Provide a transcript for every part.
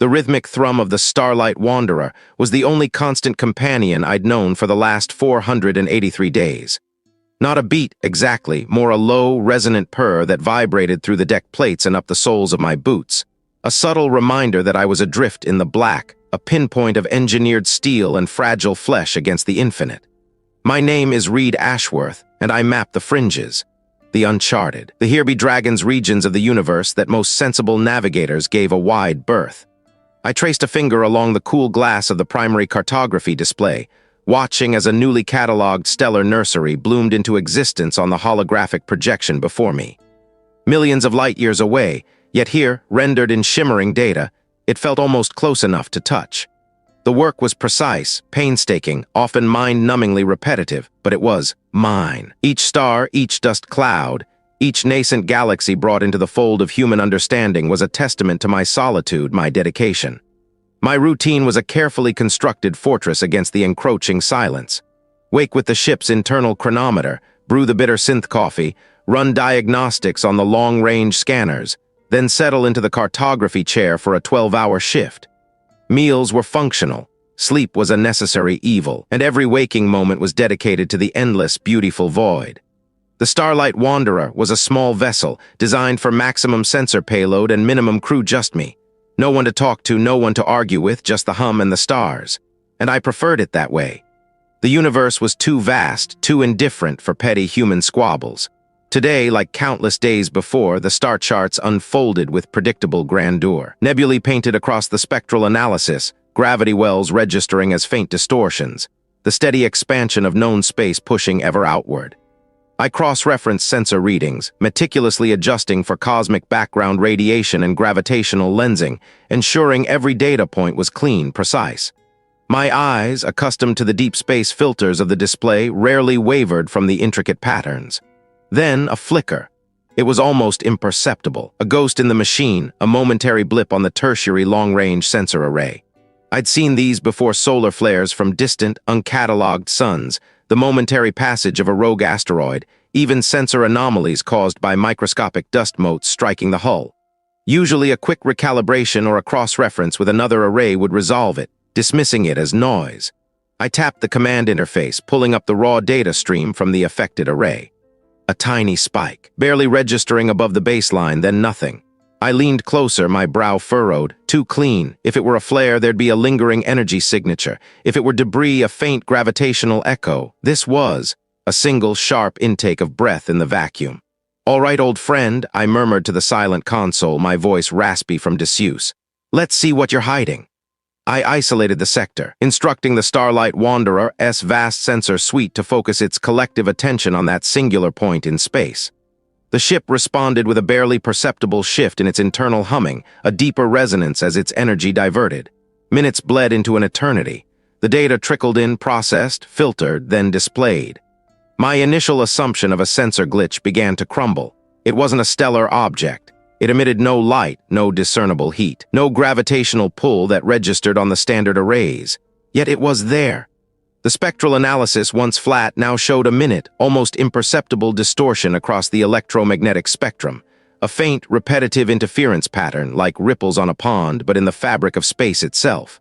The rhythmic thrum of the Starlight Wanderer was the only constant companion I'd known for the last 483 days. Not a beat, exactly, more a low, resonant purr that vibrated through the deck plates and up the soles of my boots. A subtle reminder that I was adrift in the black, a pinpoint of engineered steel and fragile flesh against the infinite. My name is Reid Ashworth, and I map the fringes, the uncharted, the here-be-dragons regions of the universe that most sensible navigators gave a wide berth. I traced a finger along the cool glass of the primary cartography display, watching as a newly catalogued stellar nursery bloomed into existence on the holographic projection before me. Millions of light-years away, yet here, rendered in shimmering data, it felt almost close enough to touch. The work was precise, painstaking, often mind-numbingly repetitive, but it was mine. Each star, each dust cloud, each nascent galaxy brought into the fold of human understanding was a testament to my solitude, my dedication. My routine was a carefully constructed fortress against the encroaching silence. Wake with the ship's internal chronometer, brew the bitter synth coffee, run diagnostics on the long-range scanners, then settle into the cartography chair for a 12-hour shift. Meals were functional, sleep was a necessary evil, and every waking moment was dedicated to the endless, beautiful void. The Starlight Wanderer was a small vessel designed for maximum sensor payload and minimum crew, just me. No one to talk to, no one to argue with, just the hum and the stars. And I preferred it that way. The universe was too vast, too indifferent for petty human squabbles. Today, like countless days before, the star charts unfolded with predictable grandeur. Nebulae painted across the spectral analysis, gravity wells registering as faint distortions, the steady expansion of known space pushing ever outward. I cross-referenced sensor readings, meticulously adjusting for cosmic background radiation and gravitational lensing, ensuring every data point was clean, precise. My eyes, accustomed to the deep space filters of the display, rarely wavered from the intricate patterns. Then a flicker. It was almost imperceptible, a ghost in the machine, a momentary blip on the tertiary long-range sensor array. I'd seen these before: solar flares from distant, uncatalogued suns, the momentary passage of a rogue asteroid, even sensor anomalies caused by microscopic dust motes striking the hull. Usually a quick recalibration or a cross-reference with another array would resolve it, dismissing it as noise. I tapped the command interface, pulling up the raw data stream from the affected array. A tiny spike, barely registering above the baseline, then nothing. I leaned closer, my brow furrowed. Too clean. If it were a flare, there'd be a lingering energy signature. If it were debris, a faint gravitational echo. This was a single sharp intake of breath in the vacuum. "All right, old friend," I murmured to the silent console, my voice raspy from disuse. "Let's see what you're hiding." I isolated the sector, instructing the Starlight Wanderer's vast sensor suite to focus its collective attention on that singular point in space. The ship responded with a barely perceptible shift in its internal humming, a deeper resonance as its energy diverted. Minutes bled into an eternity. The data trickled in, processed, filtered, then displayed. My initial assumption of a sensor glitch began to crumble. It wasn't a stellar object. It emitted no light, no discernible heat, no gravitational pull that registered on the standard arrays. Yet it was there. The spectral analysis, once flat, now showed a minute, almost imperceptible distortion across the electromagnetic spectrum, a faint, repetitive interference pattern, like ripples on a pond, but in the fabric of space itself.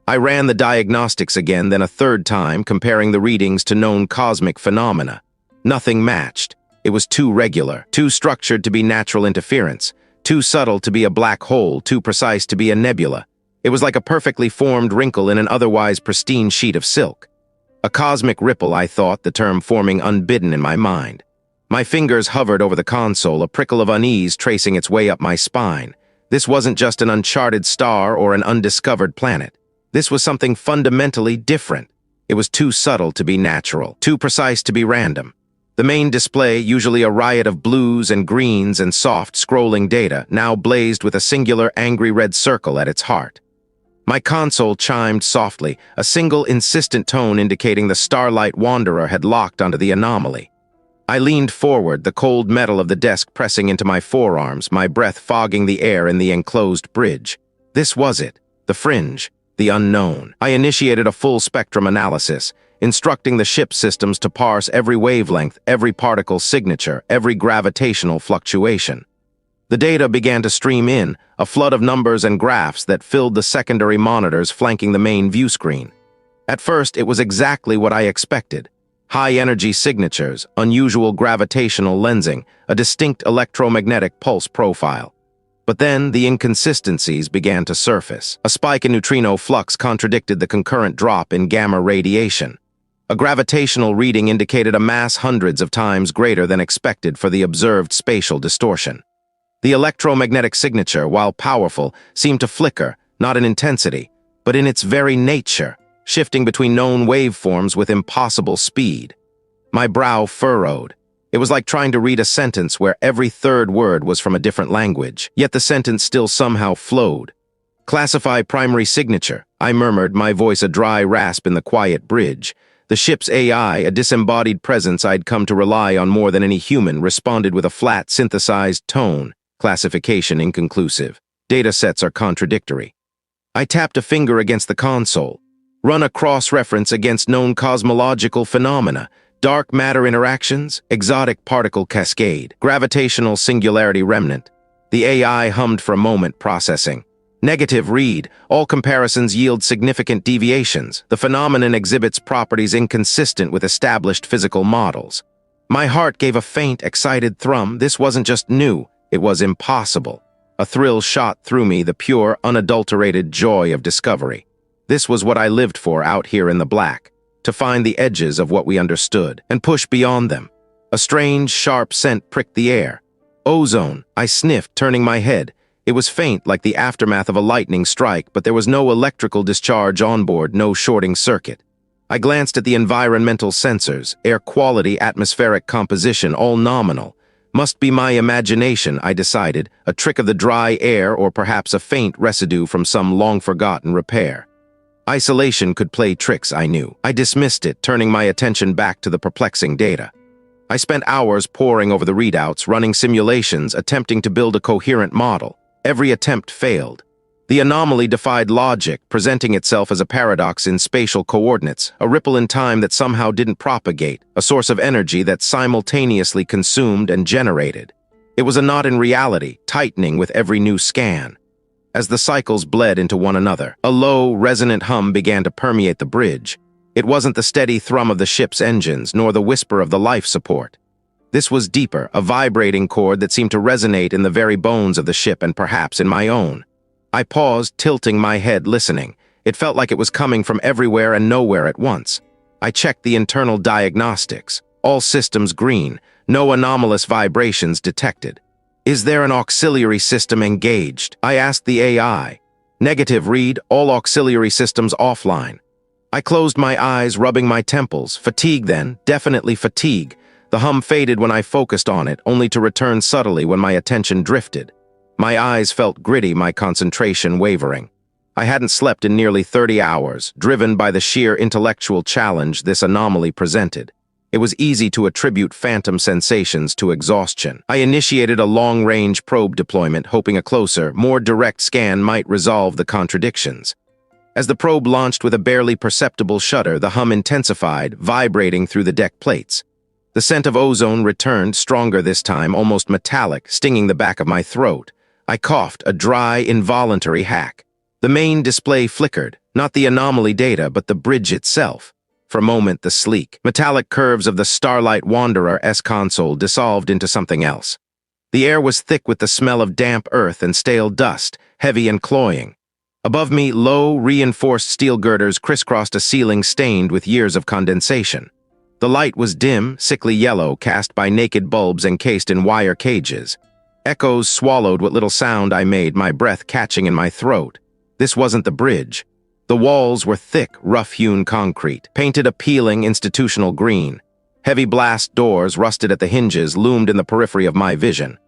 I ran the diagnostics again, then a third time, comparing the readings to known cosmic phenomena. Nothing matched. It was too regular, too structured to be natural interference, too subtle to be a black hole, too precise to be a nebula. It was like a perfectly formed wrinkle in an otherwise pristine sheet of silk. A cosmic ripple, I thought, the term forming unbidden in my mind. My fingers hovered over the console, a prickle of unease tracing its way up my spine. This wasn't just an uncharted star or an undiscovered planet. This was something fundamentally different. It was too subtle to be natural, too precise to be random. The main display, usually a riot of blues and greens and soft, scrolling data, now blazed with a singular angry red circle at its heart. My console chimed softly, a single insistent tone indicating the Starlight Wanderer had locked onto the anomaly. I leaned forward, the cold metal of the desk pressing into my forearms, my breath fogging the air in the enclosed bridge. This was it, the fringe, the unknown. I initiated a full spectrum analysis, instructing the ship systems to parse every wavelength, every particle signature, every gravitational fluctuation. The data began to stream in, a flood of numbers and graphs that filled the secondary monitors flanking the main view screen. At first, it was exactly what I expected. High-energy signatures, unusual gravitational lensing, a distinct electromagnetic pulse profile. But then the inconsistencies began to surface. A spike in neutrino flux contradicted the concurrent drop in gamma radiation. A gravitational reading indicated a mass hundreds of times greater than expected for the observed spatial distortion. The electromagnetic signature, while powerful, seemed to flicker, not in intensity, but in its very nature, shifting between known waveforms with impossible speed. My brow furrowed. It was like trying to read a sentence where every third word was from a different language, yet the sentence still somehow flowed. "Classify primary signature," I murmured, my voice a dry rasp in the quiet bridge. The ship's AI, a disembodied presence I'd come to rely on more than any human, responded with a flat, synthesized tone. "Classification inconclusive. Data sets are contradictory." I tapped a finger against the console. "Run a cross-reference against known cosmological phenomena. Dark matter interactions, exotic particle cascade, gravitational singularity remnant." The AI hummed for a moment, processing. "Negative, Reid. All comparisons yield significant deviations. The phenomenon exhibits properties inconsistent with established physical models." My heart gave a faint, excited thrum. This wasn't just new. It was impossible. A thrill shot through me, the pure, unadulterated joy of discovery. This was what I lived for out here in the black, to find the edges of what we understood and push beyond them. A strange, sharp scent pricked the air. "Ozone," I sniffed, turning my head. It was faint, like the aftermath of a lightning strike, but there was no electrical discharge on board, no shorting circuit. I glanced at the environmental sensors, air quality, atmospheric composition, all nominal. Must be my imagination, I decided, a trick of the dry air or perhaps a faint residue from some long-forgotten repair. Isolation could play tricks, I knew. I dismissed it, turning my attention back to the perplexing data. I spent hours poring over the readouts, running simulations, attempting to build a coherent model. Every attempt failed. The anomaly defied logic, presenting itself as a paradox in spatial coordinates, a ripple in time that somehow didn't propagate, a source of energy that simultaneously consumed and generated. It was a knot in reality, tightening with every new scan. As the cycles bled into one another, a low, resonant hum began to permeate the bridge. It wasn't the steady thrum of the ship's engines, nor the whisper of the life support. This was deeper, a vibrating chord that seemed to resonate in the very bones of the ship and perhaps in my own. I paused, tilting my head, listening. It felt like it was coming from everywhere and nowhere at once. I checked the internal diagnostics. All systems green, no anomalous vibrations detected. "Is there an auxiliary system engaged?" I asked the AI. "Negative, Reid. All auxiliary systems offline." I closed my eyes, rubbing my temples. Fatigue then, definitely fatigue. The hum faded when I focused on it, only to return subtly when my attention drifted. My eyes felt gritty, my concentration wavering. I hadn't slept in nearly 30 hours, driven by the sheer intellectual challenge this anomaly presented. It was easy to attribute phantom sensations to exhaustion. I initiated a long-range probe deployment, hoping a closer, more direct scan might resolve the contradictions. As the probe launched with a barely perceptible shudder, the hum intensified, vibrating through the deck plates. The scent of ozone returned, stronger this time, almost metallic, stinging the back of my throat. I coughed, a dry, involuntary hack. The main display flickered, not the anomaly data, but the bridge itself. For a moment, the sleek, metallic curves of the Starlight Wanderer S-console dissolved into something else. The air was thick with the smell of damp earth and stale dust, heavy and cloying. Above me, low, reinforced steel girders crisscrossed a ceiling stained with years of condensation. The light was dim, sickly yellow, cast by naked bulbs encased in wire cages. Echoes swallowed what little sound I made, my breath catching in my throat. This wasn't the bridge. The walls were thick, rough-hewn concrete, painted a peeling, institutional green. Heavy blast doors, rusted at the hinges, loomed in the periphery of my vision.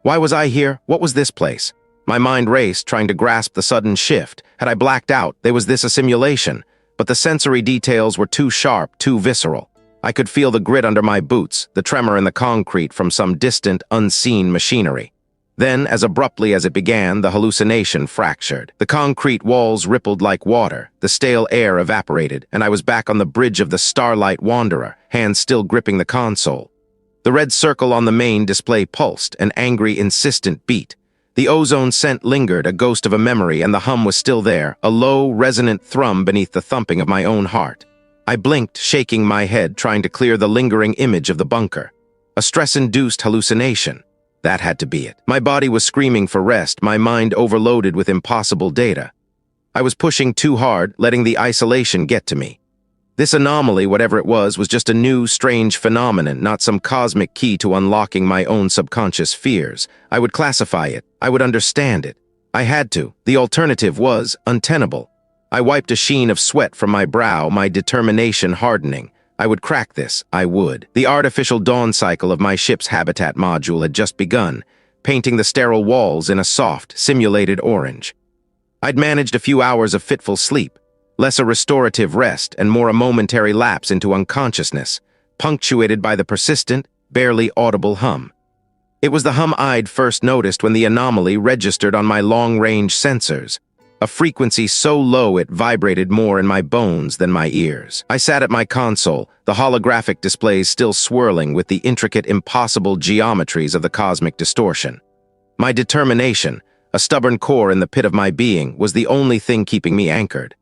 Why was I here? What was this place? My mind raced, trying to grasp the sudden shift. Had I blacked out? Was this a simulation? But the sensory details were too sharp, too visceral. I could feel the grit under my boots, the tremor in the concrete from some distant, unseen machinery. Then, as abruptly as it began, the hallucination fractured. The concrete walls rippled like water, the stale air evaporated, and I was back on the bridge of the Starlight Wanderer, hands still gripping the console. The red circle on the main display pulsed, an angry, insistent beat. The ozone scent lingered, a ghost of a memory, and the hum was still there, a low, resonant thrum beneath the thumping of my own heart. I blinked, shaking my head, trying to clear the lingering image of the bunker. A stress-induced hallucination. That had to be it. My body was screaming for rest, my mind overloaded with impossible data. I was pushing too hard, letting the isolation get to me. This anomaly, whatever it was just a new, strange phenomenon, not some cosmic key to unlocking my own subconscious fears. I would classify it. I would understand it. I had to. The alternative was untenable. I wiped a sheen of sweat from my brow, my determination hardening. I would crack this. I would. The artificial dawn cycle of my ship's habitat module had just begun, painting the sterile walls in a soft, simulated orange. I'd managed a few hours of fitful sleep, less a restorative rest and more a momentary lapse into unconsciousness, punctuated by the persistent, barely audible hum. It was the hum I'd first noticed when the anomaly registered on my long-range sensors, a frequency so low it vibrated more in my bones than my ears. I sat at my console, the holographic displays still swirling with the intricate, impossible geometries of the cosmic distortion. My determination, a stubborn core in the pit of my being, was the only thing keeping me anchored.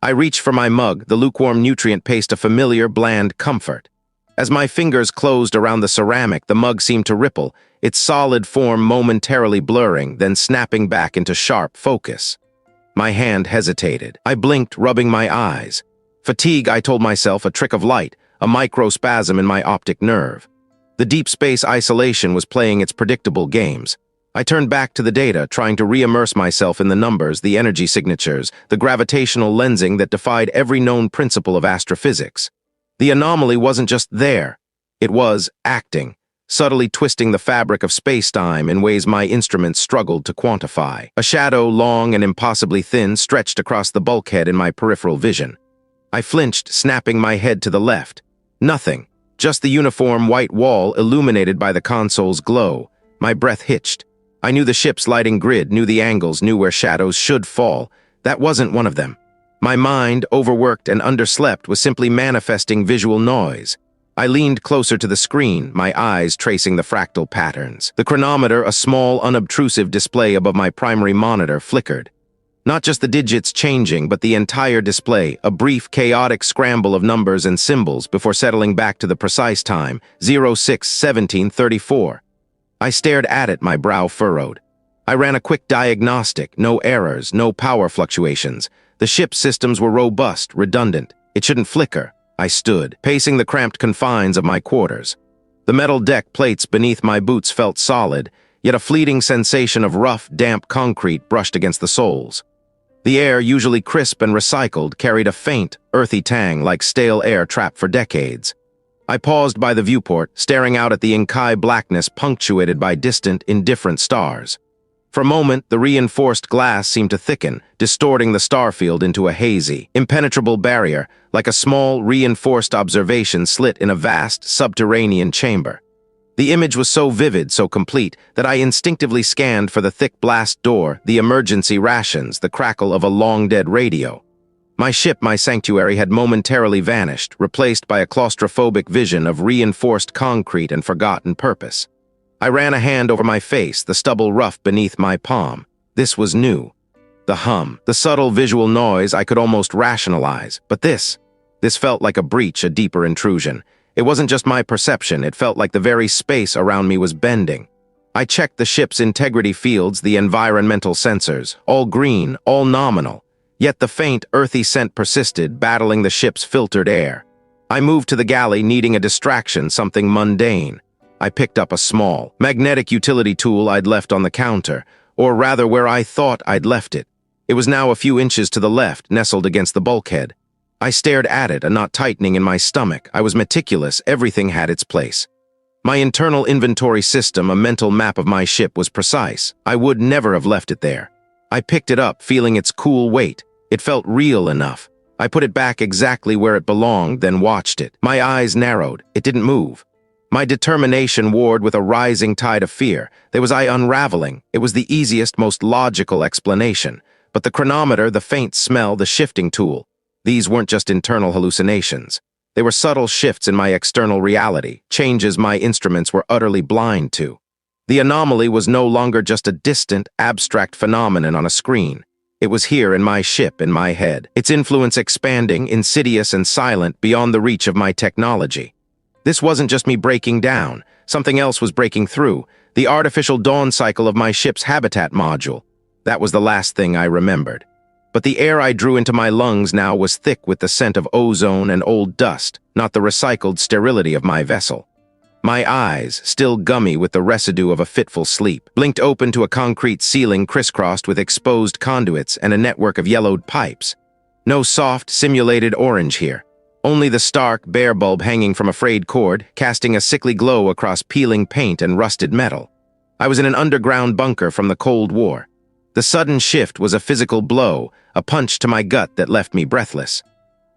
I reached for my mug, the lukewarm nutrient paste a familiar, bland comfort. As my fingers closed around the ceramic, the mug seemed to ripple, its solid form momentarily blurring, then snapping back into sharp focus. My hand hesitated. I blinked, rubbing my eyes. Fatigue, I told myself, a trick of light, a microspasm in my optic nerve. The deep space isolation was playing its predictable games. I turned back to the data, trying to re-immerse myself in the numbers, the energy signatures, the gravitational lensing that defied every known principle of astrophysics. The anomaly wasn't just there. It was acting, subtly twisting the fabric of space-time in ways my instruments struggled to quantify. A shadow, long and impossibly thin, stretched across the bulkhead in my peripheral vision. I flinched, snapping my head to the left. Nothing, just the uniform white wall illuminated by the console's glow. My breath hitched. I knew the ship's lighting grid, knew the angles, knew where shadows should fall. That wasn't one of them. My mind, overworked and underslept, was simply manifesting visual noise. I leaned closer to the screen, my eyes tracing the fractal patterns. The chronometer, a small, unobtrusive display above my primary monitor, flickered. Not just the digits changing, but the entire display, a brief, chaotic scramble of numbers and symbols before settling back to the precise time, 06:17:34. I stared at it, my brow furrowed. I ran a quick diagnostic, no errors, no power fluctuations. The ship's systems were robust, redundant. It shouldn't flicker. I stood, pacing the cramped confines of my quarters. The metal deck plates beneath my boots felt solid, yet a fleeting sensation of rough, damp concrete brushed against the soles. The air, usually crisp and recycled, carried a faint, earthy tang like stale air trapped for decades. I paused by the viewport, staring out at the inky blackness punctuated by distant, indifferent stars. For a moment, the reinforced glass seemed to thicken, distorting the starfield into a hazy, impenetrable barrier, like a small, reinforced observation slit in a vast, subterranean chamber. The image was so vivid, so complete, that I instinctively scanned for the thick blast door, the emergency rations, the crackle of a long-dead radio. My ship, my sanctuary, had momentarily vanished, replaced by a claustrophobic vision of reinforced concrete and forgotten purpose. I ran a hand over my face, the stubble rough beneath my palm. This was new. The hum, the subtle visual noise I could almost rationalize. But this felt like a breach, a deeper intrusion. It wasn't just my perception, it felt like the very space around me was bending. I checked the ship's integrity fields, the environmental sensors, all green, all nominal. Yet the faint, earthy scent persisted, battling the ship's filtered air. I moved to the galley, needing a distraction, something mundane. I picked up a small, magnetic utility tool I'd left on the counter, or rather where I thought I'd left it. It was now a few inches to the left, nestled against the bulkhead. I stared at it, a knot tightening in my stomach. I was meticulous, everything had its place. My internal inventory system, a mental map of my ship, was precise. I would never have left it there. I picked it up, feeling its cool weight. It felt real enough. I put it back exactly where it belonged, then watched it. My eyes narrowed. It didn't move. My determination warred with a rising tide of fear. There was I unraveling. It was the easiest, most logical explanation. But the chronometer, the faint smell, the shifting tool, these weren't just internal hallucinations. They were subtle shifts in my external reality, changes my instruments were utterly blind to. The anomaly was no longer just a distant, abstract phenomenon on a screen. It was here in my ship, in my head, its influence expanding, insidious and silent, beyond the reach of my technology. This wasn't just me breaking down. Something else was breaking through, the artificial dawn cycle of my ship's habitat module. That was the last thing I remembered. But the air I drew into my lungs now was thick with the scent of ozone and old dust, not the recycled sterility of my vessel. My eyes, still gummy with the residue of a fitful sleep, blinked open to a concrete ceiling crisscrossed with exposed conduits and a network of yellowed pipes. No soft, simulated orange here. Only the stark, bare bulb hanging from a frayed cord, casting a sickly glow across peeling paint and rusted metal. I was in an underground bunker from the Cold War. The sudden shift was a physical blow, a punch to my gut that left me breathless.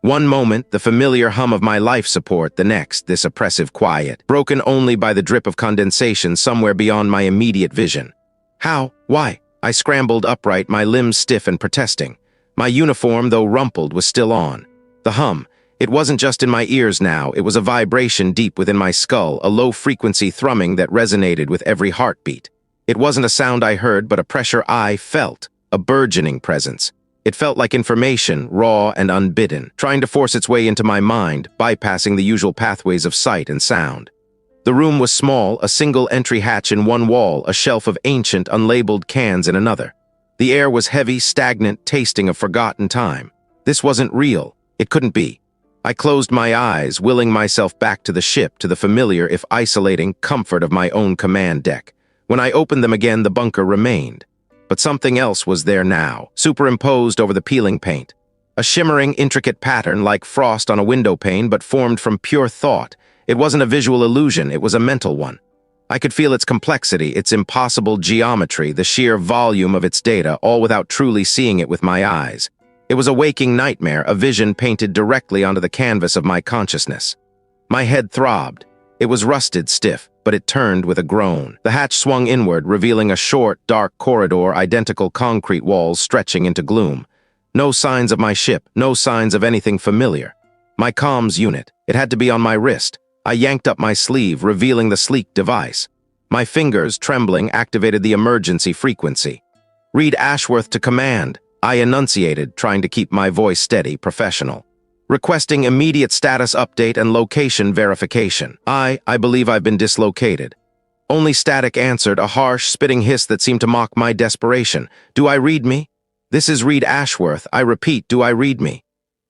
One moment, the familiar hum of my life support, the next, this oppressive quiet, broken only by the drip of condensation somewhere beyond my immediate vision. How? Why? I scrambled upright, my limbs stiff and protesting. My uniform, though rumpled, was still on. The hum. It wasn't just in my ears now, it was a vibration deep within my skull, a low-frequency thrumming that resonated with every heartbeat. It wasn't a sound I heard, but a pressure I felt, a burgeoning presence. It felt like information, raw and unbidden, trying to force its way into my mind, bypassing the usual pathways of sight and sound. The room was small, a single entry hatch in one wall, a shelf of ancient, unlabeled cans in another. The air was heavy, stagnant, tasting of forgotten time. This wasn't real. It couldn't be. I closed my eyes, willing myself back to the ship, to the familiar, if isolating, comfort of my own command deck. When I opened them again, the bunker remained. But something else was there now, superimposed over the peeling paint. A shimmering, intricate pattern like frost on a window pane, but formed from pure thought. It wasn't a visual illusion, it was a mental one. I could feel its complexity, its impossible geometry, the sheer volume of its data, all without truly seeing it with my eyes. It was a waking nightmare, a vision painted directly onto the canvas of my consciousness. My head throbbed. It was rusted stiff, but it turned with a groan. The hatch swung inward, revealing a short, dark corridor, identical concrete walls stretching into gloom. No signs of my ship, no signs of anything familiar. My comms unit, it had to be on my wrist. I yanked up my sleeve, revealing the sleek device. My fingers, trembling, activated the emergency frequency. Reid Ashworth to command. I enunciated, trying to keep my voice steady, professional. Requesting immediate status update and location verification. I believe I've been dislocated. Only static answered, a harsh, spitting hiss that seemed to mock my desperation. Do I read me? This is Reid Ashworth. I repeat, do I read me?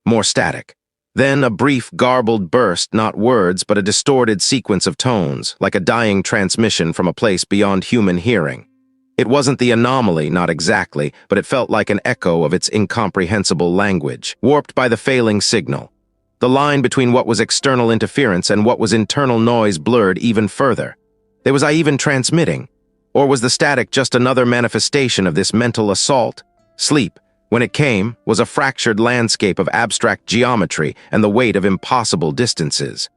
More static. Then a brief, garbled burst, not words, but a distorted sequence of tones, like a dying transmission from a place beyond human hearing. It wasn't the anomaly, not exactly, but it felt like an echo of its incomprehensible language, warped by the failing signal. The line between what was external interference and what was internal noise blurred even further. Was I even transmitting? Or was the static just another manifestation of this mental assault? Sleep, when it came, was a fractured landscape of abstract geometry and the weight of impossible distances.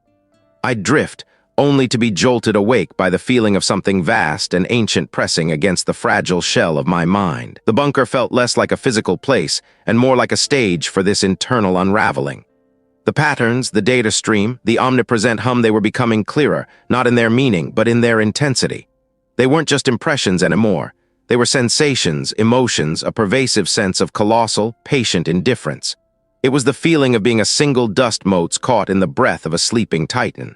I'd drift, only to be jolted awake by the feeling of something vast and ancient pressing against the fragile shell of my mind. The bunker felt less like a physical place and more like a stage for this internal unraveling. The patterns, the data stream, the omnipresent hum, they were becoming clearer, not in their meaning, but in their intensity. They weren't just impressions anymore. They were sensations, emotions, a pervasive sense of colossal, patient indifference. It was the feeling of being a single dust mote caught in the breath of a sleeping titan.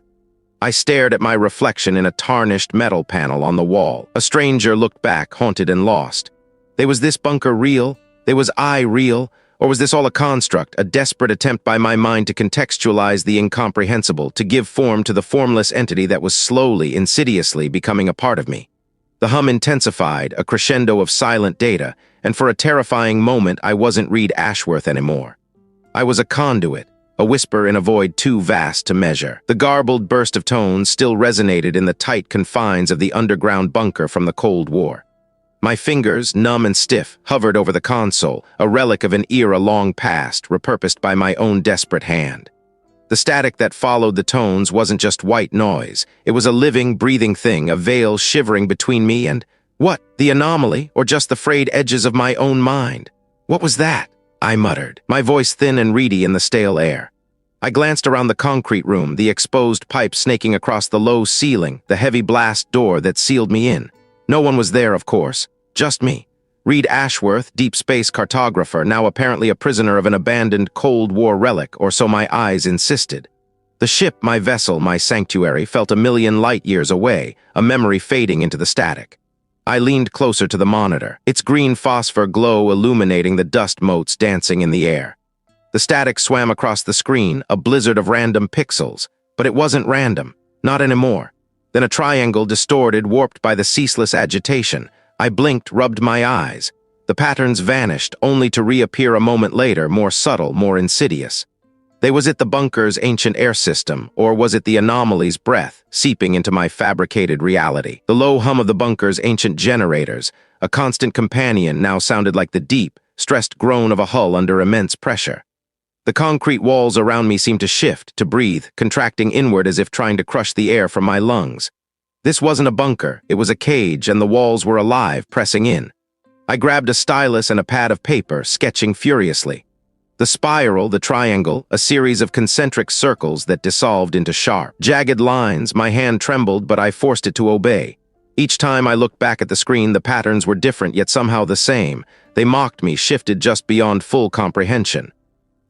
I stared at my reflection in a tarnished metal panel on the wall. A stranger looked back, haunted and lost. Was this bunker real? Was I real? Or was this all a construct, a desperate attempt by my mind to contextualize the incomprehensible, to give form to the formless entity that was slowly, insidiously becoming a part of me? The hum intensified, a crescendo of silent data, and for a terrifying moment I wasn't Reid Ashworth anymore. I was a conduit, a whisper in a void too vast to measure. The garbled burst of tones still resonated in the tight confines of the underground bunker from the Cold War. My fingers, numb and stiff, hovered over the console, a relic of an era long past, repurposed by my own desperate hand. The static that followed the tones wasn't just white noise. It was a living, breathing thing, a veil shivering between me and, what, the anomaly, or just the frayed edges of my own mind? What was that? I muttered, my voice thin and reedy in the stale air. I glanced around the concrete room, the exposed pipe snaking across the low ceiling, the heavy blast door that sealed me in. No one was there, of course. Just me. Reid Ashworth, deep space cartographer, now apparently a prisoner of an abandoned Cold War relic, or so my eyes insisted. The ship, my vessel, my sanctuary, felt a million light-years away, a memory fading into the static. I leaned closer to the monitor, its green phosphor glow illuminating the dust motes dancing in the air. The static swam across the screen, a blizzard of random pixels, but it wasn't random, not anymore. Then a triangle distorted, warped by the ceaseless agitation. I blinked, rubbed my eyes. The patterns vanished, only to reappear a moment later, more subtle, more insidious. Was it the bunker's ancient air system, or was it the anomaly's breath, seeping into my fabricated reality? The low hum of the bunker's ancient generators, a constant companion, now sounded like the deep, stressed groan of a hull under immense pressure. The concrete walls around me seemed to shift, to breathe, contracting inward as if trying to crush the air from my lungs. This wasn't a bunker, it was a cage, and the walls were alive, pressing in. I grabbed a stylus and a pad of paper, sketching furiously. The spiral, the triangle, a series of concentric circles that dissolved into sharp, jagged lines. My hand trembled, but I forced it to obey. Each time I looked back at the screen, the patterns were different, yet somehow the same. They mocked me, shifted just beyond full comprehension.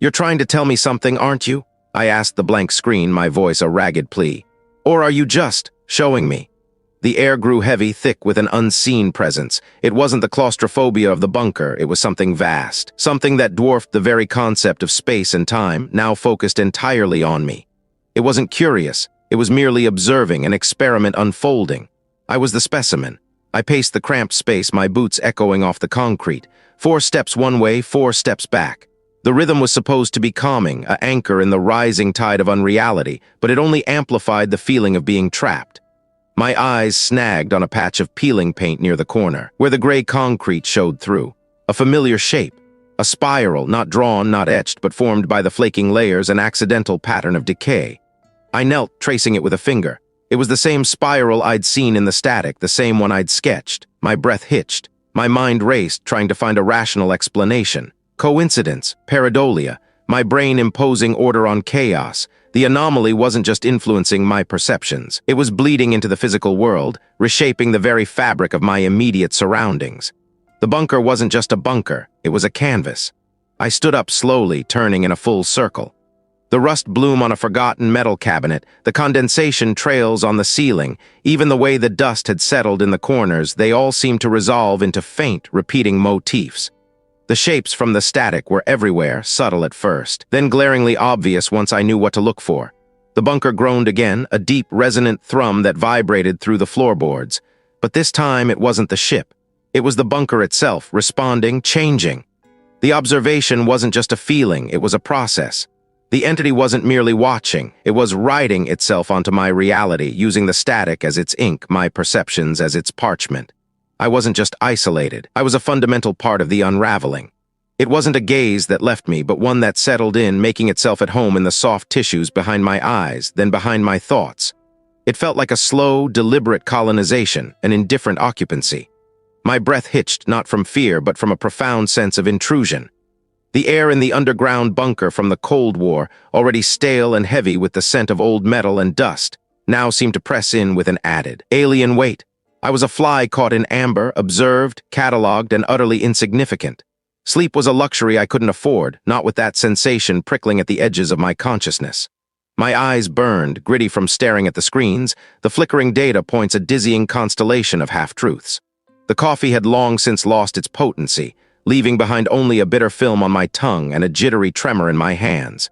"You're trying to tell me something, aren't you?" I asked the blank screen, my voice a ragged plea. "Or are you just showing me?" The air grew heavy, thick with an unseen presence. It wasn't the claustrophobia of the bunker, it was something vast, something that dwarfed the very concept of space and time, now focused entirely on me. It wasn't curious, it was merely observing, an experiment unfolding. I was the specimen. I paced the cramped space, my boots echoing off the concrete. 4 steps one way, 4 steps back. The rhythm was supposed to be calming, an anchor in the rising tide of unreality, but it only amplified the feeling of being trapped. My eyes snagged on a patch of peeling paint near the corner, where the gray concrete showed through. A familiar shape. A spiral, not drawn, not etched, but formed by the flaking layers, an accidental pattern of decay. I knelt, tracing it with a finger. It was the same spiral I'd seen in the static, the same one I'd sketched. My breath hitched. My mind raced, trying to find a rational explanation. Coincidence, pareidolia, my brain imposing order on chaos. The anomaly wasn't just influencing my perceptions. It was bleeding into the physical world, reshaping the very fabric of my immediate surroundings. The bunker wasn't just a bunker, it was a canvas. I stood up slowly, turning in a full circle. The rust bloom on a forgotten metal cabinet, the condensation trails on the ceiling, even the way the dust had settled in the corners, they all seemed to resolve into faint, repeating motifs. The shapes from the static were everywhere, subtle at first, then glaringly obvious once I knew what to look for. The bunker groaned again, a deep, resonant thrum that vibrated through the floorboards. But this time it wasn't the ship. It was the bunker itself, responding, changing. The observation wasn't just a feeling, it was a process. The entity wasn't merely watching, it was writing itself onto my reality, using the static as its ink, my perceptions as its parchment. I wasn't just isolated, I was a fundamental part of the unraveling. It wasn't a gaze that left me, but one that settled in, making itself at home in the soft tissues behind my eyes, then behind my thoughts. It felt like a slow, deliberate colonization, an indifferent occupancy. My breath hitched, not from fear, but from a profound sense of intrusion. The air in the underground bunker from the Cold War, already stale and heavy with the scent of old metal and dust, now seemed to press in with an added, alien weight. I was a fly caught in amber, observed, catalogued, and utterly insignificant. Sleep was a luxury I couldn't afford, not with that sensation prickling at the edges of my consciousness. My eyes burned, gritty from staring at the screens, the flickering data points a dizzying constellation of half-truths. The coffee had long since lost its potency, leaving behind only a bitter film on my tongue and a jittery tremor in my hands.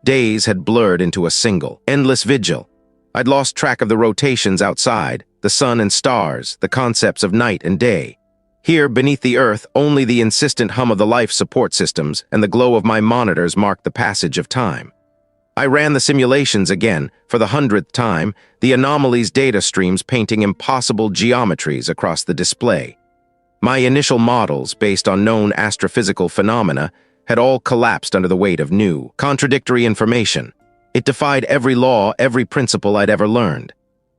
Days had blurred into a single, endless vigil. I'd lost track of the rotations outside, the sun and stars, the concepts of night and day. Here, beneath the earth, only the insistent hum of the life support systems and the glow of my monitors marked the passage of time. I ran the simulations again, for the 100th time, the anomaly's data streams painting impossible geometries across the display. My initial models, based on known astrophysical phenomena, had all collapsed under the weight of new, contradictory information. It defied every law, every principle I'd ever learned.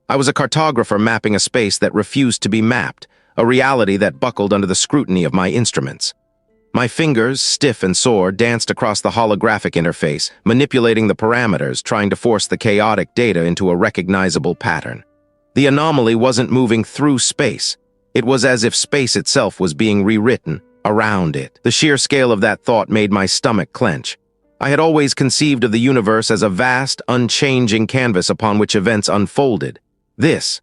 I was a cartographer mapping a space that refused to be mapped, a reality that buckled under the scrutiny of my instruments. My fingers, stiff and sore, danced across the holographic interface, manipulating the parameters, trying to force the chaotic data into a recognizable pattern. The anomaly wasn't moving through space. It was as if space itself was being rewritten around it. The sheer scale of that thought made my stomach clench. I had always conceived of the universe as a vast, unchanging canvas upon which events unfolded. This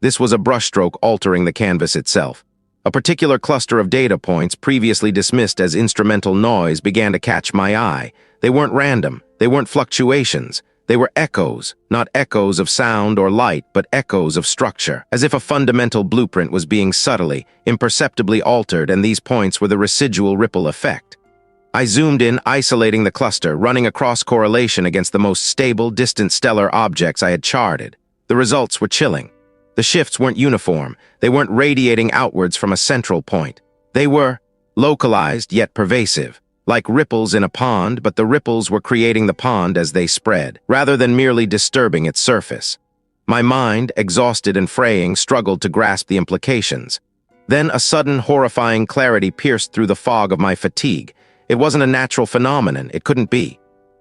was a brushstroke altering the canvas itself. A particular cluster of data points, previously dismissed as instrumental noise, began to catch my eye. They weren't random. They weren't fluctuations. They were echoes, not echoes of sound or light, but echoes of structure, as if a fundamental blueprint was being subtly, imperceptibly altered, and these points were the residual ripple effect. I zoomed in, isolating the cluster, running a cross-correlation against the most stable, distant stellar objects I had charted. The results were chilling. The shifts weren't uniform. They weren't radiating outwards from a central point. They were localized yet pervasive, like ripples in a pond, but the ripples were creating the pond as they spread, rather than merely disturbing its surface. My mind, exhausted and fraying, struggled to grasp the implications. Then a sudden, horrifying clarity pierced through the fog of my fatigue. It wasn't a natural phenomenon. It couldn't be.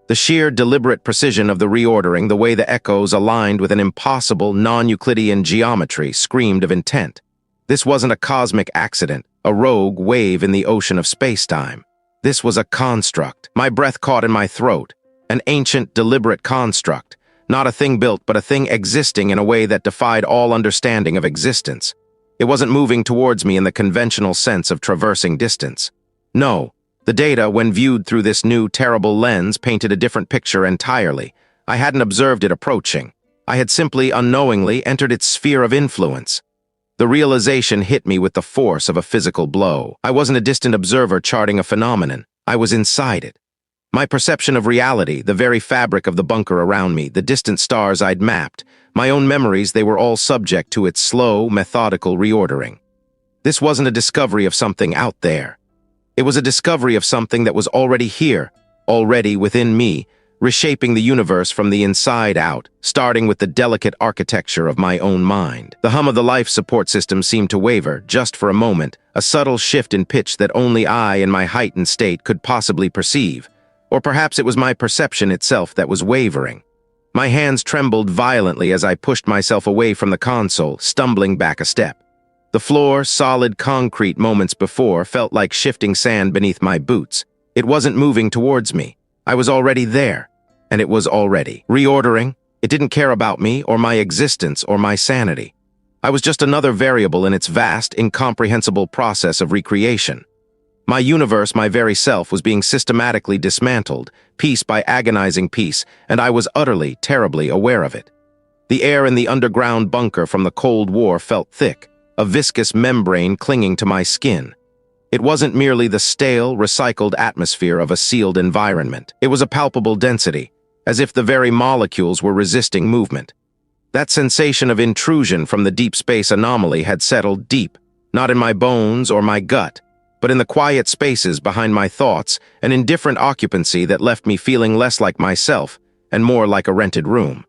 The sheer, deliberate precision of the reordering, the way the echoes aligned with an impossible, non-Euclidean geometry, screamed of intent. This wasn't a cosmic accident, a rogue wave in the ocean of space-time. This was a construct. My breath caught in my throat. An ancient, deliberate construct. Not a thing built, but a thing existing in a way that defied all understanding of existence. It wasn't moving towards me in the conventional sense of traversing distance. No. The data, when viewed through this new, terrible lens, painted a different picture entirely. I hadn't observed it approaching. I had simply, unknowingly, entered its sphere of influence. The realization hit me with the force of a physical blow. I wasn't a distant observer charting a phenomenon. I was inside it. My perception of reality, the very fabric of the bunker around me, the distant stars I'd mapped, my own memories, they were all subject to its slow, methodical reordering. This wasn't a discovery of something out there. It was a discovery of something that was already here, already within me, reshaping the universe from the inside out, starting with the delicate architecture of my own mind. The hum of the life support system seemed to waver, just for a moment, a subtle shift in pitch that only I, in my heightened state, could possibly perceive. Or perhaps it was my perception itself that was wavering. My hands trembled violently as I pushed myself away from the console, stumbling back a step. The floor, solid concrete moments before, felt like shifting sand beneath my boots. It wasn't moving towards me. I was already there, and it was already reordering. It didn't care about me or my existence or my sanity. I was just another variable in its vast, incomprehensible process of recreation. My universe, my very self, was being systematically dismantled, piece by agonizing piece, and I was utterly, terribly aware of it. The air in the underground bunker from the Cold War felt thick, a viscous membrane clinging to my skin. It wasn't merely the stale, recycled atmosphere of a sealed environment. It was a palpable density, as if the very molecules were resisting movement. That sensation of intrusion from the deep space anomaly had settled deep, not in my bones or my gut, but in the quiet spaces behind my thoughts, an indifferent occupancy that left me feeling less like myself and more like a rented room.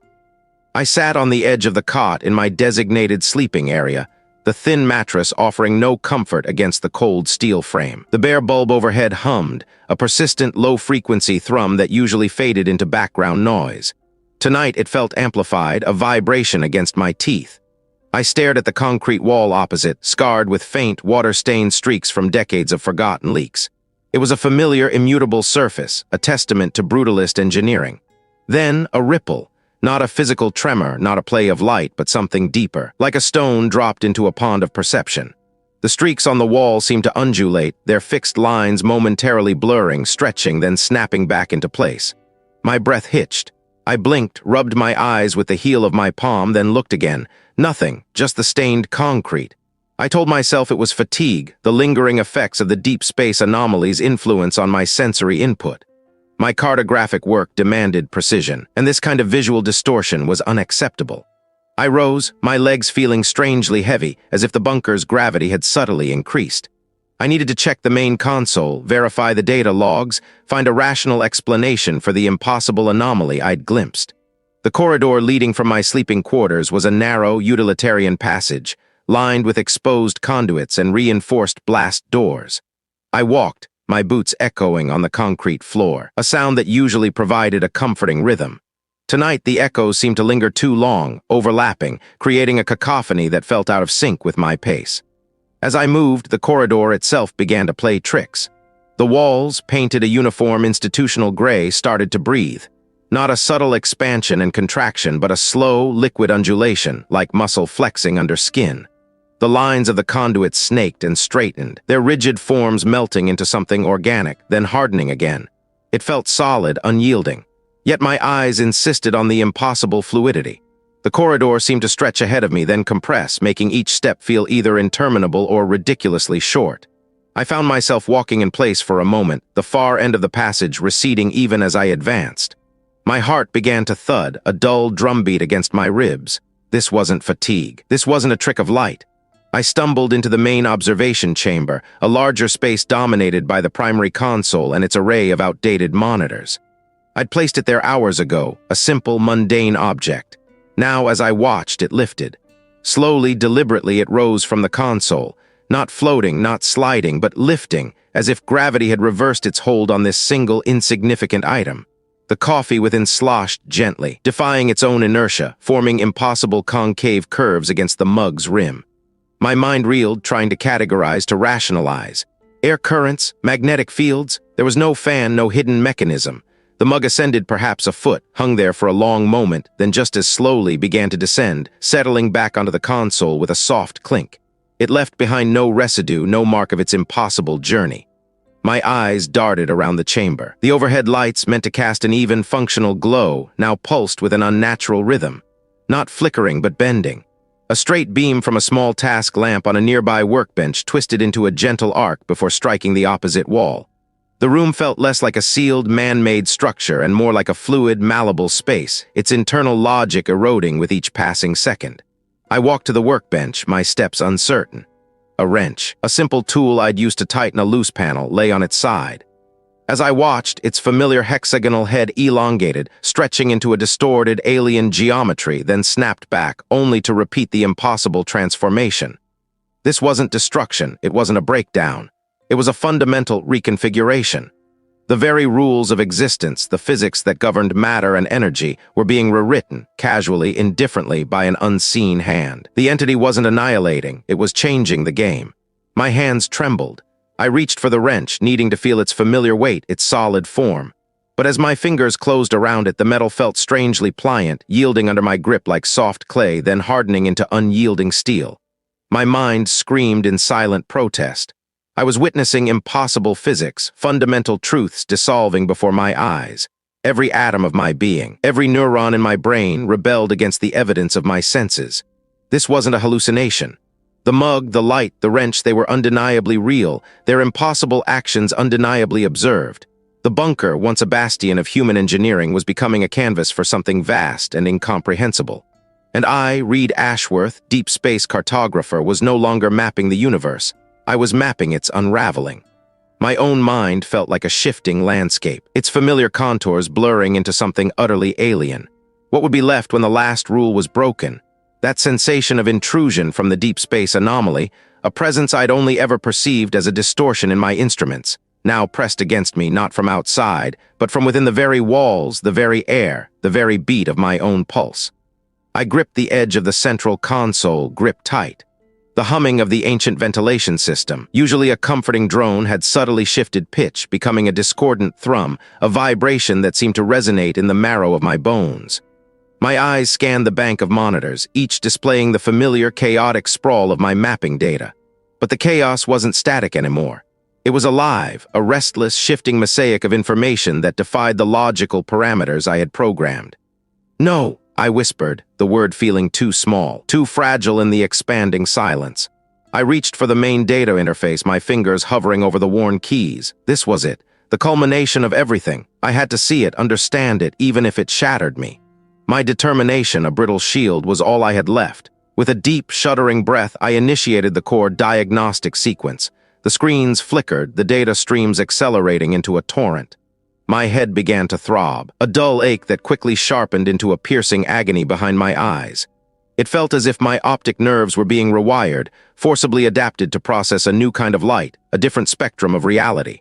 I sat on the edge of the cot in my designated sleeping area, the thin mattress offering no comfort against the cold steel frame. The bare bulb overhead hummed, a persistent low-frequency thrum that usually faded into background noise. Tonight it felt amplified, a vibration against my teeth. I stared at the concrete wall opposite, scarred with faint, water-stained streaks from decades of forgotten leaks. It was a familiar, immutable surface, a testament to brutalist engineering. Then a ripple. Not a physical tremor, not a play of light, but something deeper, like a stone dropped into a pond of perception. The streaks on the wall seemed to undulate, their fixed lines momentarily blurring, stretching, then snapping back into place. My breath hitched. I blinked, rubbed my eyes with the heel of my palm, then looked again. Nothing, just the stained concrete. I told myself it was fatigue, the lingering effects of the deep space anomaly's influence on my sensory input. My cartographic work demanded precision, and this kind of visual distortion was unacceptable. I rose, my legs feeling strangely heavy, as if the bunker's gravity had subtly increased. I needed to check the main console, verify the data logs, find a rational explanation for the impossible anomaly I'd glimpsed. The corridor leading from my sleeping quarters was a narrow, utilitarian passage, lined with exposed conduits and reinforced blast doors. I walked, my boots echoing on the concrete floor, a sound that usually provided a comforting rhythm. Tonight, the echoes seemed to linger too long, overlapping, creating a cacophony that felt out of sync with my pace. As I moved, the corridor itself began to play tricks. The walls, painted a uniform institutional gray, started to breathe. Not a subtle expansion and contraction, but a slow, liquid undulation, like muscle flexing under skin. The lines of the conduits snaked and straightened, their rigid forms melting into something organic, then hardening again. It felt solid, unyielding. Yet my eyes insisted on the impossible fluidity. The corridor seemed to stretch ahead of me, then compress, making each step feel either interminable or ridiculously short. I found myself walking in place for a moment, the far end of the passage receding even as I advanced. My heart began to thud, a dull drumbeat against my ribs. This wasn't fatigue. This wasn't a trick of light. I stumbled into the main observation chamber, a larger space dominated by the primary console and its array of outdated monitors. I'd placed it there hours ago, a simple, mundane object. Now, as I watched, it lifted. Slowly, deliberately, it rose from the console, not floating, not sliding, but lifting, as if gravity had reversed its hold on this single, insignificant item. The coffee within sloshed gently, defying its own inertia, forming impossible concave curves against the mug's rim. My mind reeled, trying to categorize, to rationalize. Air currents, magnetic fields, there was no fan, no hidden mechanism. The mug ascended perhaps a foot, hung there for a long moment, then just as slowly began to descend, settling back onto the console with a soft clink. It left behind no residue, no mark of its impossible journey. My eyes darted around the chamber. The overhead lights, meant to cast an even, functional glow, now pulsed with an unnatural rhythm. Not flickering, but bending. A straight beam from a small task lamp on a nearby workbench twisted into a gentle arc before striking the opposite wall. The room felt less like a sealed, man-made structure and more like a fluid, malleable space, its internal logic eroding with each passing second. I walked to the workbench, my steps uncertain. A wrench, a simple tool I'd used to tighten a loose panel, lay on its side. As I watched, its familiar hexagonal head elongated, stretching into a distorted alien geometry, then snapped back, only to repeat the impossible transformation. This wasn't destruction, it wasn't a breakdown. It was a fundamental reconfiguration. The very rules of existence, the physics that governed matter and energy, were being rewritten, casually, indifferently, by an unseen hand. The entity wasn't annihilating, it was changing the game. My hands trembled. I reached for the wrench, needing to feel its familiar weight, its solid form. But as my fingers closed around it, the metal felt strangely pliant, yielding under my grip like soft clay, then hardening into unyielding steel. My mind screamed in silent protest. I was witnessing impossible physics, fundamental truths dissolving before my eyes. Every atom of my being, every neuron in my brain rebelled against the evidence of my senses. This wasn't a hallucination. The mug, the light, the wrench, they were undeniably real, their impossible actions undeniably observed. The bunker, once a bastion of human engineering, was becoming a canvas for something vast and incomprehensible. And I, Reid Ashworth, deep space cartographer, was no longer mapping the universe. I was mapping its unraveling. My own mind felt like a shifting landscape, its familiar contours blurring into something utterly alien. What would be left when the last rule was broken? That sensation of intrusion from the deep space anomaly, a presence I'd only ever perceived as a distortion in my instruments, now pressed against me not from outside, but from within the very walls, the very air, the very beat of my own pulse. I gripped the edge of the central console, gripped tight. The humming of the ancient ventilation system, usually a comforting drone, had subtly shifted pitch, becoming a discordant thrum, a vibration that seemed to resonate in the marrow of my bones. My eyes scanned the bank of monitors, each displaying the familiar, chaotic sprawl of my mapping data. But the chaos wasn't static anymore. It was alive, a restless, shifting mosaic of information that defied the logical parameters I had programmed. "No," I whispered, the word feeling too small, too fragile in the expanding silence. I reached for the main data interface, my fingers hovering over the worn keys. This was it, the culmination of everything. I had to see it, understand it, even if it shattered me. My determination, a brittle shield, was all I had left. With a deep, shuddering breath, I initiated the core diagnostic sequence. The screens flickered, the data streams accelerating into a torrent. My head began to throb, a dull ache that quickly sharpened into a piercing agony behind my eyes. It felt as if my optic nerves were being rewired, forcibly adapted to process a new kind of light, a different spectrum of reality.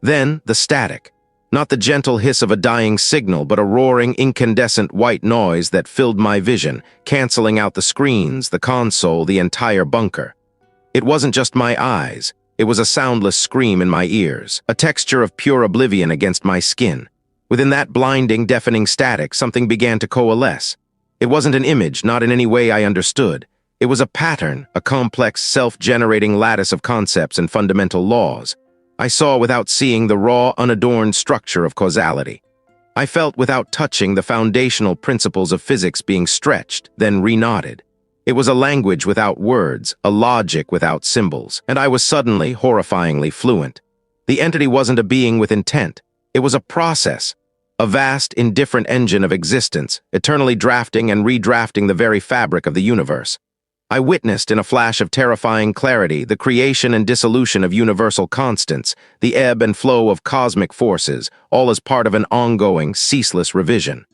Then, the static. Not the gentle hiss of a dying signal, but a roaring, incandescent white noise that filled my vision, canceling out the screens, the console, the entire bunker. It wasn't just my eyes. It was a soundless scream in my ears, a texture of pure oblivion against my skin. Within that blinding, deafening static, something began to coalesce. It wasn't an image, not in any way I understood. It was a pattern, a complex, self-generating lattice of concepts and fundamental laws. I saw without seeing the raw, unadorned structure of causality. I felt without touching the foundational principles of physics being stretched, then reknotted. It was a language without words, a logic without symbols, and I was suddenly, horrifyingly fluent. The entity wasn't a being with intent. It was a process, a vast, indifferent engine of existence, eternally drafting and redrafting the very fabric of the universe. I witnessed in a flash of terrifying clarity the creation and dissolution of universal constants, the ebb and flow of cosmic forces, all as part of an ongoing, ceaseless revision.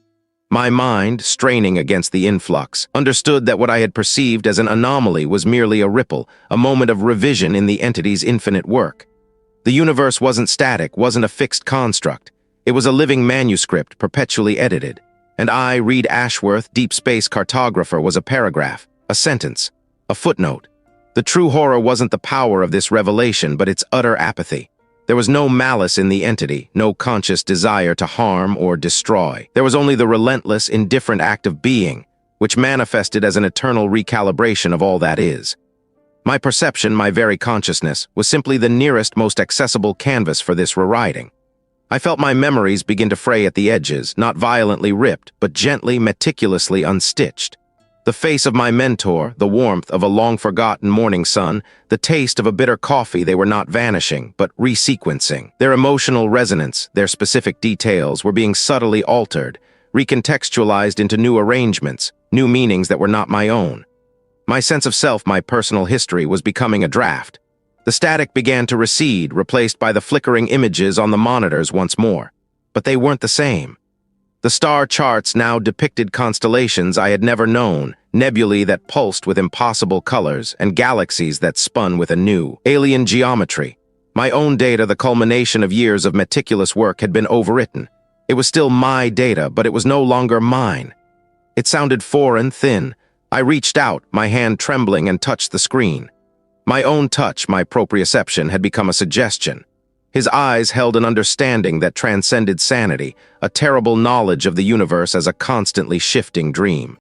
My mind, straining against the influx, understood that what I had perceived as an anomaly was merely a ripple, a moment of revision in the entity's infinite work. The universe wasn't static, wasn't a fixed construct. It was a living manuscript, perpetually edited. And I, Reid Ashworth, deep space cartographer, was a paragraph, a sentence, a footnote. The true horror wasn't the power of this revelation, but its utter apathy. There was no malice in the entity, no conscious desire to harm or destroy. There was only the relentless, indifferent act of being, which manifested as an eternal recalibration of all that is. My perception, my very consciousness, was simply the nearest, most accessible canvas for this rewriting. I felt my memories begin to fray at the edges, not violently ripped, but gently, meticulously unstitched. The face of my mentor, the warmth of a long-forgotten morning sun, the taste of a bitter coffee, they were not vanishing, but resequencing. Their emotional resonance, their specific details, were being subtly altered, recontextualized into new arrangements, new meanings that were not my own. My sense of self, my personal history, was becoming a draft. The static began to recede, replaced by the flickering images on the monitors once more. But they weren't the same. The star charts now depicted constellations I had never known, nebulae that pulsed with impossible colors, and galaxies that spun with a new, alien geometry. My own data, the culmination of years of meticulous work, had been overwritten. It was still my data, but it was no longer mine. It sounded foreign, thin. I reached out, my hand trembling, and touched the screen. My own touch, my proprioception, had become a suggestion. His eyes held an understanding that transcended sanity, a terrible knowledge of the universe as a constantly shifting dream.